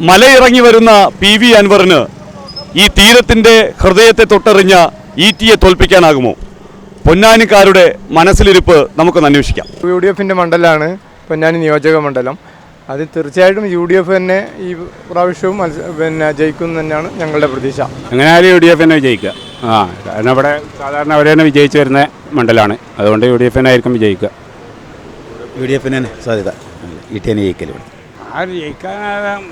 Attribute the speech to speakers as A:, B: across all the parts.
A: മലയിറങ്ങി വരുന്ന PV അൻവറിന് ഈ തീരത്തിൻ്റെ ഹൃദയത്തെ തൊട്ടെറിഞ്ഞ ഈറ്റിയെ തോൽപ്പിക്കാനാകുമോ? പൊന്നാനിക്കാരുടെ മനസ്സിലിരിപ്പ് നമുക്കൊന്ന് അന്വേഷിക്കാം.
B: UDF മണ്ഡലമാണ് പൊന്നാനി നിയോജക മണ്ഡലം. അത് തീർച്ചയായിട്ടും UDF തന്നെ ഈ പ്രാവശ്യവും ജയിക്കും തന്നെയാണ് ഞങ്ങളുടെ പ്രതീക്ഷ.
C: എങ്ങനെയായാലും UDF തന്നെ വിജയിക്കുക. കാരണം ഇവിടെ സാധാരണ അവർ തന്നെ വിജയിച്ചു വരുന്ന മണ്ഡലമാണ്. അതുകൊണ്ട് UDF തന്നെ ആയിരിക്കും വിജയിക്കുക.
D: UDF തന്നെ സാധ്യത. ഈറ്റി തന്നെ ജയിക്കൽ.
C: ആര് ജയിക്കാൻ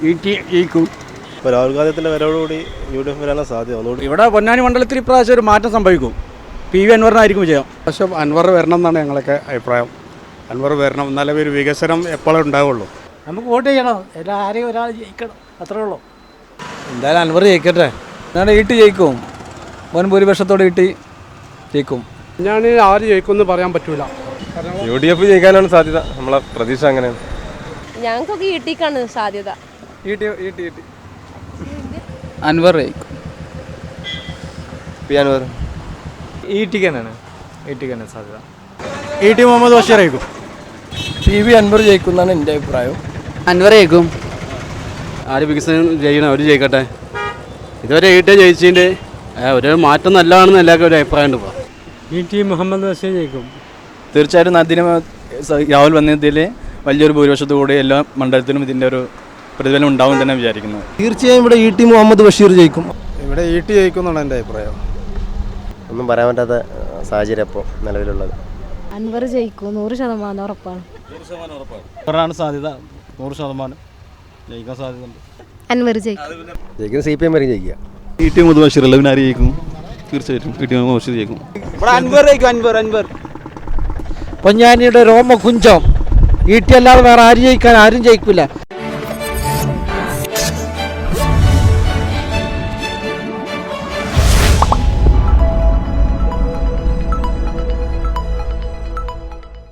C: ഈറ്റി ജയിക്കും.
E: ഇപ്പോൾ രാഹുൽ ഗാന്ധിയുടെ വരവോടുകൂടി UDF വരാനുള്ള സാധ്യത ഒന്നുകൂടി.
F: ഇവിടെ പൊന്നാനി മണ്ഡലത്തിൽ ഇപ്രാവശ്യം ഒരു മാറ്റം സംഭവിക്കും. PV അൻവറിനായിരിക്കും വിജയം.
G: പക്ഷേ അൻവർ വരണം എന്നാണ് ഞങ്ങളൊക്കെ അഭിപ്രായം. അൻവർ വരണം, എന്നാലേ ഒരു വികസനം എപ്പോഴും ഉണ്ടാവുള്ളൂ.
F: നമുക്ക് വോട്ട് ചെയ്യണം, ആരെയും ഒരാൾ ജയിക്കണം, അത്രേ ഉള്ളൂ.
H: എന്തായാലും അൻവർ ജയിക്കട്ടെ. ഞാൻ ഈട്ടി ജയിക്കും, വൻ ഭൂരിപക്ഷത്തോടെ ഈട്ടി ജയിക്കും.
G: ഞാൻ ആര് ജയിക്കുമെന്ന് പറയാൻ പറ്റൂല.
E: UDF ജയിക്കാനാണ് സാധ്യത. നമ്മളെ പ്രതീക്ഷ അങ്ങനെയാണ്.
I: ഞങ്ങൾക്കൊക്കെ ഈട്ടിക്കാണ് സാധ്യത.
H: അൻവർ ജയിക്കും.
E: അൻവർ
B: ഈട്ടിക്കാണ് സാധ്യത.
F: ET മുഹമ്മദ് ബഷീർ ജയിക്കും.
H: PV അൻവർ ജയിക്കും എന്നാണ് എൻ്റെ അഭിപ്രായം.
F: അൻവർ ജയിക്കും.
C: ആര് വികസനം ചെയ്യണം, അവർ ജയിക്കട്ടെ. ഇതുവരെ ഈറ്റ ജയിച്ചതിൻ്റെ ഒരു മാറ്റം നല്ലതാണെന്ന് എല്ലാവർക്കും ഒരു അഭിപ്രായം ഉണ്ട്.
F: ET മുഹമ്മദ് ബഷീർ ജയിക്കും.
H: തീർച്ചയായിട്ടും അതിന് രാഹുൽ വന്നതിൽ വലിയൊരു ഭൂരിപക്ഷത്തോടെ എല്ലാ മണ്ഡലത്തിലും ഇതിൻ്റെ ഒരു പ്രതിഫലനം ഉണ്ടാവും തന്നെ വിചാരിക്കുന്നു.
D: തീർച്ചയായും ഇവിടെ ET മുഹമ്മദ് ബഷീർ ജയിക്കും.
B: ഇവിടെ ഈട്ടി ജയിക്കും എന്നാണ് എൻ്റെ അഭിപ്രായം.
E: ഒന്നും പറയാൻ പറ്റാത്ത സാഹചര്യം ഇപ്പോൾ നിലവിലുള്ളത്.
I: അൻവർ ജയിക്കും, 100% ഉറപ്പാണ്.
H: അൻവറാണ് സാധ്യത, 100% ജയിക്കാൻ സാധ്യതയുണ്ട്.
I: അൻവർ ജയിക്കും.
E: ജയിക്കുന്ന CPM വരെ ജയിക്കുക.
D: ET മുഹമ്മദ് ബഷീർ അല്ല, പിന്നെ ആര് ജയിക്കും? തീർച്ചയായിട്ടും ET മുഹമ്മദ് ബഷീർ ജയിക്കും.
F: ഇവിടെ അൻവർ ജയിക്കും. അൻവർ
H: പൊന്നാനിയുടെ രോമകുഞ്ചം. ഈട്ടി അല്ലാതെ വേറെ ആരും ജയിക്കില്ല.